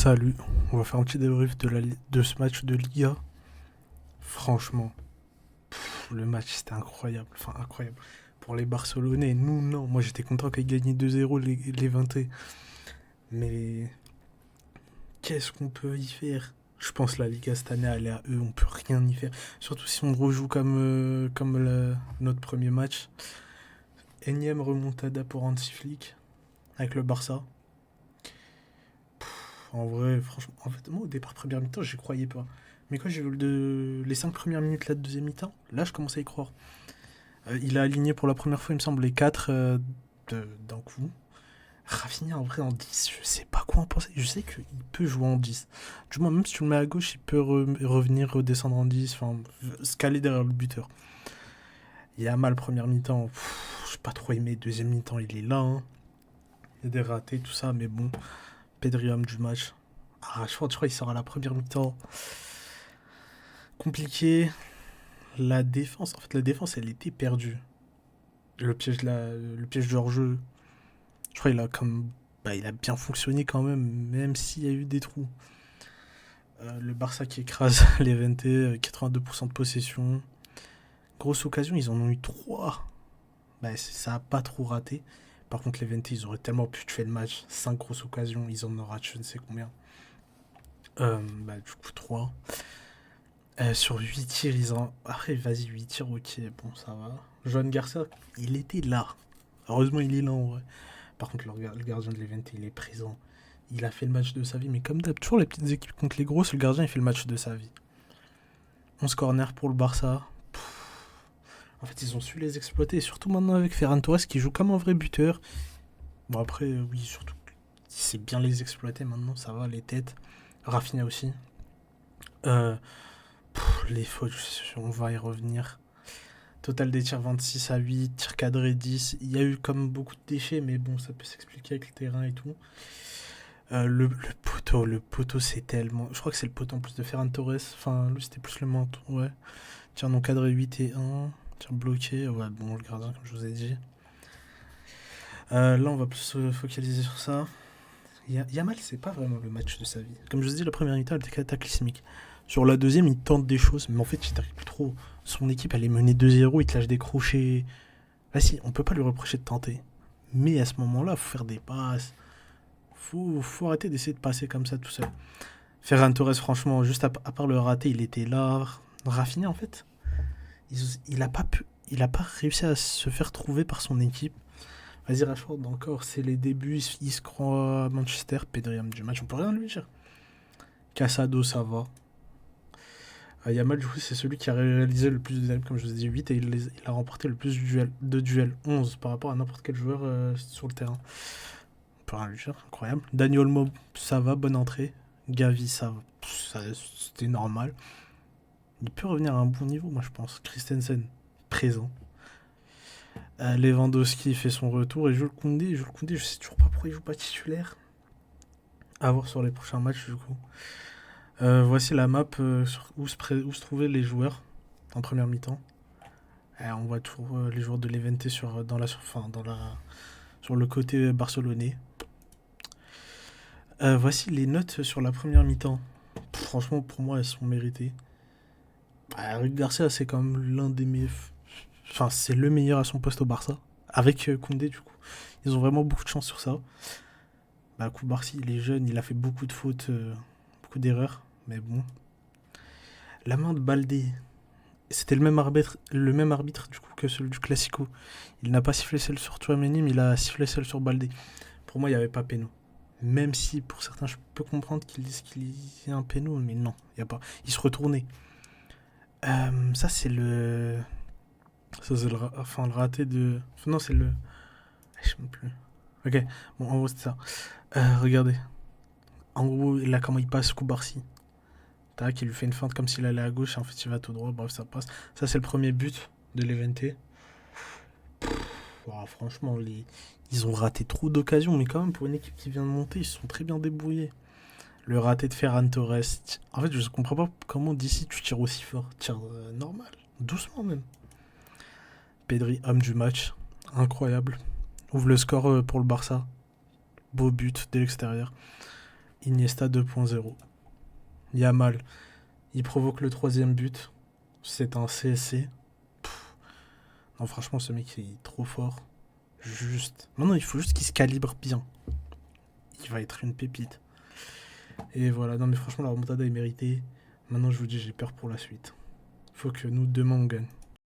Salut, on va faire un petit débrief de ce match de Liga. Franchement, le match c'était incroyable, enfin incroyable. Pour les Barcelonais, nous non, moi j'étais content qu'ils gagnent 2-0 les 20. Mais qu'est-ce qu'on peut y faire? Je pense que la Liga cette année elle est à eux, on peut rien y faire. Surtout si on rejoue comme notre premier match. Énième remontada pour Hansi Flick avec le Barça. En vrai, franchement, en fait, moi au départ, première mi-temps, j'y croyais pas. Mais quand j'ai vu les 5 premières minutes de la deuxième mi-temps, là je commençais à y croire. Il a aligné pour la première fois, il me semble, les 4 d'un coup. Rafinha en vrai en 10, je sais pas quoi en penser. Je sais qu'il peut jouer en 10. Du moins, même si tu le mets à gauche, il peut revenir, redescendre en 10, enfin, se caler derrière le buteur. Il y a mal première mi-temps, j'ai pas trop aimé. Deuxième mi-temps, il est là, hein. Il y a des ratés, tout ça, mais bon. Pedri homme du match. Ah, je crois qu'il sort à la première mi-temps. Compliqué. La défense, en fait, la défense, elle était perdue. Le piège de hors-jeu, je crois qu'il a comme. Bah, il a bien fonctionné quand même s'il y a eu des trous. Le Barça qui écrase les 20, 82% de possession. Grosse occasion, ils en ont eu 3. Bah, ça a pas trop raté. Par contre, les 20, ils auraient tellement pu tuer le match. 5 grosses occasions, ils en ont raté je ne sais combien. Bah, du coup, 3. Sur 8 tirs, ils ont. Après, vas-y, 8 tirs, ok, bon, ça va. Joan Garcia, il était là. Heureusement, il est là en vrai. Par contre, le gardien de l'Event, il est présent. Il a fait le match de sa vie, mais comme d'hab, toujours les petites équipes contre les grosses, le gardien, il fait le match de sa vie. 11 corners pour le Barça. En fait, ils ont su les exploiter, et surtout maintenant avec Ferran Torres qui joue comme un vrai buteur. Bon, après, oui, surtout, il sait bien les exploiter maintenant, ça va, les têtes. Rafinha aussi. Euh, les fautes, on va y revenir. Total des tirs 26 à 8, tirs cadrés 10. Il y a eu comme beaucoup de déchets, mais bon, ça peut s'expliquer avec le terrain et tout. Le poteau c'est tellement. Je crois que c'est le poteau en plus de Ferran Torres. Enfin, lui c'était plus le menton, ouais. Tir non cadré 8 et 1. Tir bloqué, ouais, bon, le gardien, comme je vous ai dit. Là, on va plus se focaliser sur ça. Yamal, c'est pas vraiment le match de sa vie. Comme je vous ai dit, la première mi-temps, elle était cataclysmique. Sur la deuxième, il tente des choses, mais en fait, il n'arrive plus trop. Son équipe, elle est menée 2-0, il te lâche des crochets. Ah si, on peut pas lui reprocher de tenter. Mais à ce moment-là, faut faire des passes. Faut arrêter d'essayer de passer comme ça tout seul. Ferran Torres, franchement, juste à part le raté, il était là. Rafinha, en fait, il a pas pu, il a pas réussi à se faire trouver par son équipe. Vas-y, Rashford, encore, c'est les débuts. Il se croit à Manchester, Pedri homme du match, on peut rien lui dire. Casado, ça va. Yamal, du coup, c'est celui qui a réalisé le plus de dribbles, comme je vous ai dit, 8, et il a remporté le plus de duels, 11, par rapport à n'importe quel joueur sur le terrain. On peut rien lui dire, incroyable. Daniel Olmo, ça va, bonne entrée. Gavi, c'était normal. Il peut revenir à un bon niveau, moi je pense. Christensen, présent. Lewandowski fait son retour et Jules Koundé, je sais toujours pas pourquoi il joue pas titulaire. À voir sur les prochains matchs du coup. Voici la map où se trouvaient les joueurs en première mi-temps. On voit toujours les joueurs de l'Eventé sur le côté barcelonais. Voici les notes sur la première mi-temps. Franchement, pour moi, elles sont méritées. Eric Garcia, c'est quand même l'un des meilleurs. Enfin, c'est le meilleur à son poste au Barça. Avec Koundé, du coup. Ils ont vraiment beaucoup de chance sur ça. Bah, Koubarsi, il est jeune, il a fait beaucoup de fautes, beaucoup d'erreurs. Mais bon. La main de Baldé, c'était le même arbitre du coup que celui du Classico. Il n'a pas sifflé celle sur Tchouaméni, mais il a sifflé celle sur Baldé. Pour moi, il n'y avait pas péno. Même si pour certains, je peux comprendre qu'ils disent qu'il y a un péno, mais non, il n'y a pas. Il se retournait. Ça, c'est le. Ça, c'est enfin, le raté de. Enfin, non, c'est le. Je sais même plus. Ok, bon, en gros, c'est ça. Regardez. En gros, là, comment il passe Koubarsi. Tac, il lui fait une feinte comme s'il allait à gauche, et en fait, il va tout droit. Bref, ça passe. Ça, c'est le premier but de l'Eventé. Franchement, ils ont raté trop d'occasions, mais quand même, pour une équipe qui vient de monter, ils se sont très bien débrouillés. Le raté de Ferran Torres. En fait, je comprends pas comment d'ici tu tires aussi fort. Tire normal, doucement même. Pedri, homme du match. Incroyable. Ouvre le score pour le Barça. Beau but dès l'extérieur. Iniesta 2.0. Yamal, il provoque le troisième but. C'est un CSC. Non, franchement, ce mec il est trop fort. Juste. Maintenant, il faut juste qu'il se calibre bien. Il va être une pépite. Et voilà, non mais franchement, la remontada est méritée. Maintenant, je vous dis, j'ai peur pour la suite. Faut que nous, demain, on gagne.